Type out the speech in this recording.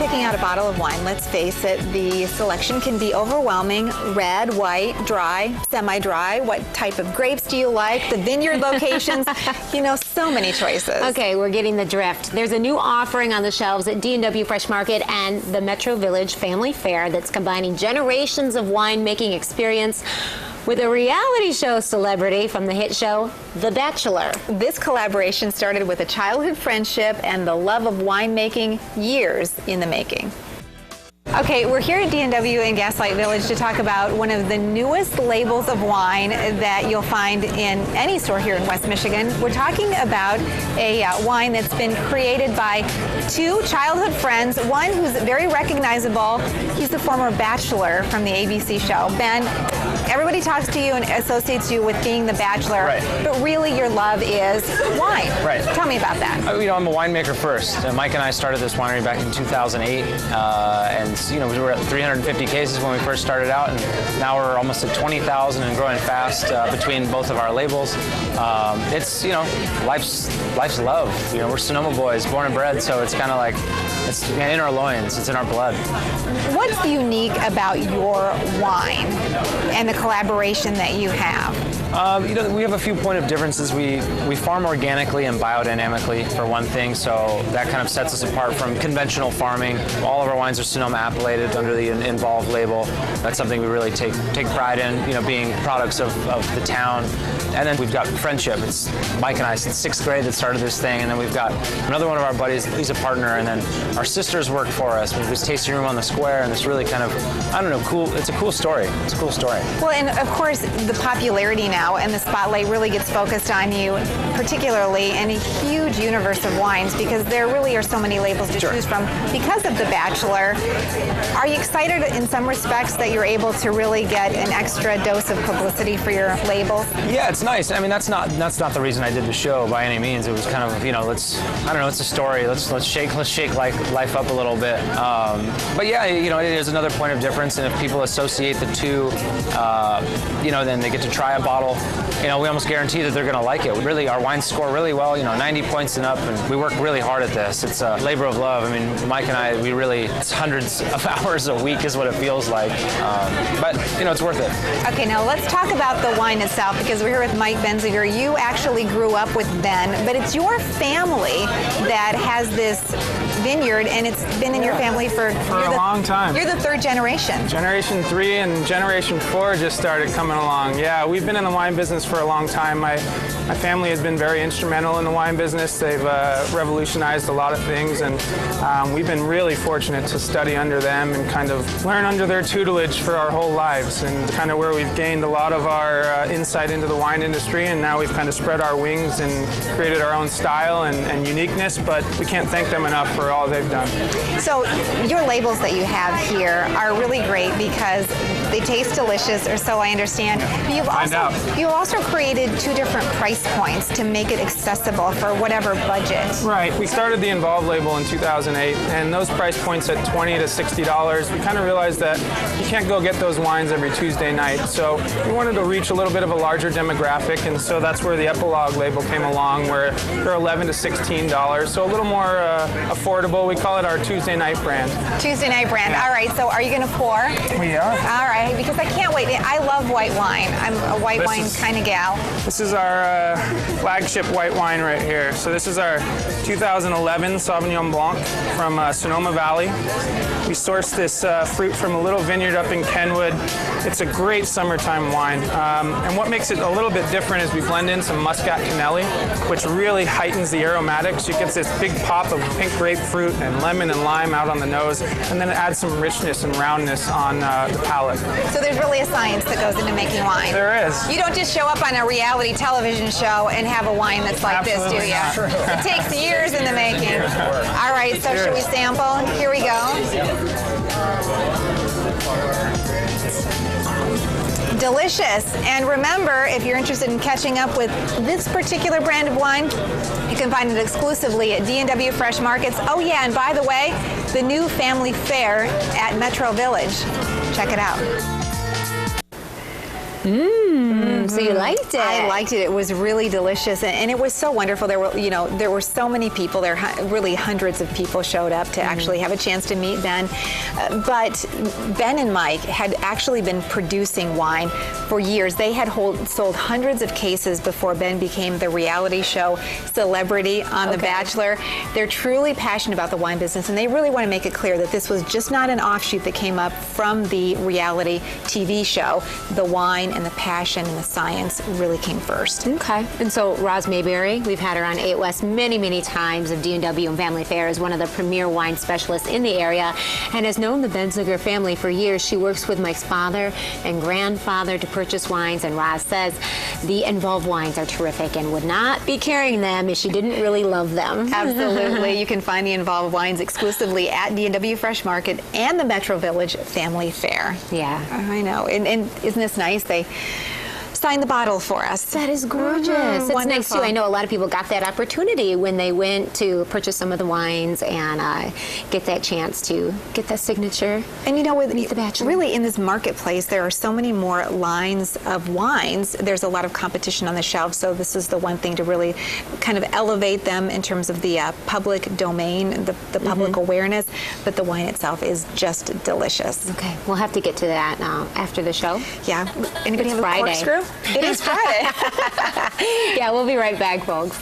picking out a bottle of wine, let's face it, the selection can be overwhelming. Red, white, dry, semi-dry. What type of grapes do you like? The vineyard locations, you know, so many choices. Okay, we're getting the drift. There's a new offering on the shelves at D&W Fresh Market and the Metro Village Family Fair that's combining generations of winemaking experience with a reality show celebrity from the hit show, The Bachelor. This collaboration started with a childhood friendship and the love of winemaking, years in the making. Okay, we're here at D&W in Gaslight Village to talk about one of the newest labels of wine that you'll find in any store here in West Michigan. We're talking about a wine that's been created by two childhood friends, one who's very recognizable. He's the former Bachelor from the ABC show. Ben, everybody talks to you and associates you with being the Bachelor, right, but really your love is wine. Right. Tell me about that. You know, I'm a winemaker first. Mike and I started this winery back in 2008, and you know, we were at 350 cases when we first started out, and now we're almost at 20,000 and growing fast between both of our labels. It's, you know, life's love. You know, we're Sonoma boys, born and bred, so it's kind of like, it's in our loins, it's in our blood. What's unique about your wine and the collaboration that you have? You know, we have a few point of differences. We farm organically and biodynamically, for one thing, so that kind of sets us apart from conventional farming. All of our wines are Sonoma appellated under the Envolve label. That's something we really take pride in, you know, being products of the town. And then we've got friendship. It's Mike and I since 6th grade that started this thing, and then we've got another one of our buddies, he's a partner, and then our sisters work for us. We have this tasting room on the square, and it's really kind of, I don't know, cool. It's a cool story. It's a cool story. Well, and of course, the popularity now and the spotlight really gets focused on you, particularly in a huge universe of wines, because there really are so many labels to choose from because of The Bachelor. Are you excited in some respects that you're able to really get an extra dose of publicity for your labels? Yeah, it's nice. I mean, that's not the reason I did the show by any means. It was kind of, you know, I don't know, it's a story. Let's shake life up a little bit. But yeah, you know, it is another point of difference, and if people associate the two, you know, then they get to try a bottle. You know, we almost guarantee that they're going to like it. Really, our wines score really well, you know, 90 points and up, and we work really hard at this. It's a labor of love. I mean, Mike and I, it's hundreds of hours a week is what it feels like. But, you know, it's worth it. Okay, now let's talk about the wine itself, because we're here with Mike Benziger. You actually grew up with Ben, but it's your family that has this vineyard, and it's been in your family for a long time. You're the third generation. Generation 3 and Generation 4 just started coming along. Yeah, we've been in the wine business for a long time. My family has been very instrumental in the wine business. They've revolutionized a lot of things, and we've been really fortunate to study under them and kind of learn under their tutelage for our whole lives, and kind of where we've gained a lot of our insight into the wine industry, and now we've kind of spread our wings and created our own style and uniqueness, but we can't thank them enough for all they've done. So your labels that you have here are really great because they taste delicious, or so I understand. But you've also created two different price points to make it accessible for whatever budget. Right. We started the Envolve label in 2008, and those price points at $20 to $60, we kind of realized that you can't go get those wines every Tuesday night. So we wanted to reach a little bit of a larger demographic, and so that's where the Epilogue label came along, where they're $11 to $16, so a little more affordable. We call it our Tuesday night brand. Tuesday night brand. All right, so are you going to pour? We are. All right, because I can't wait. I love white wine. I'm a white wine kind of gal. This is our flagship white wine right here. So this is our 2011 Sauvignon Blanc from Sonoma Valley. We sourced this fruit from a little vineyard up in Kenwood. It's a great summertime wine. And what makes it a little bit different is we blend in some Muscat Canelli, which really heightens the aromatics. You get this big pop of pink grapefruit and lemon and lime out on the nose, and then it adds some richness and roundness on the palate. So there's really a science that goes into making wine. There is. You don't just show up on a reality television show and have a wine that's like Absolutely this, do you? not. It takes years in the making. All right, so should we sample? Here we go. Delicious. And remember, if you're interested in catching up with this particular brand of wine, you can find it exclusively at D&W Fresh Markets. Oh yeah, and by the way, the new family fair at Metro Village. Check it out. So you liked it? I liked it. It was really delicious, and it was so wonderful. There were so many people there. Really, hundreds of people showed up to actually have a chance to meet Ben. But Ben and Mike had actually been producing wine for years. They had sold hundreds of cases before Ben became the reality show celebrity on The Bachelor. They're truly passionate about the wine business, and they really want to make it clear that this was just not an offshoot that came up from the reality TV show. The wine and the passion and the science really came first. Okay. And so Roz Mayberry, we've had her on 8 West many, many times of D&W and Family Fare, is one of the premier wine specialists in the area and has known the Benziger family for years. She works with Mike's father and grandfather to purchase wines, and Roz says the Envolve wines are terrific and would not be carrying them if she didn't really love them. Absolutely. You can find the Envolve wines exclusively at D&W Fresh Market and the Metro Village Family Fare. Yeah. I know. And isn't this nice? They signed the bottle for us. That is gorgeous. It's wonderful. nice too. I know a lot of people got that opportunity when they went to purchase some of the wines and get that chance to get that signature. And you know, with Meet the Bachelor. really in this marketplace, there are so many more lines of wines. There's a lot of competition on the shelves, so this is the one thing to really kind of elevate them in terms of the public domain, the public awareness. But the wine itself is just delicious. Okay, we'll have to get to that after the show. Yeah. Anybody It's have a Friday. corkscrew? It is Friday. Yeah, we'll be right back, folks.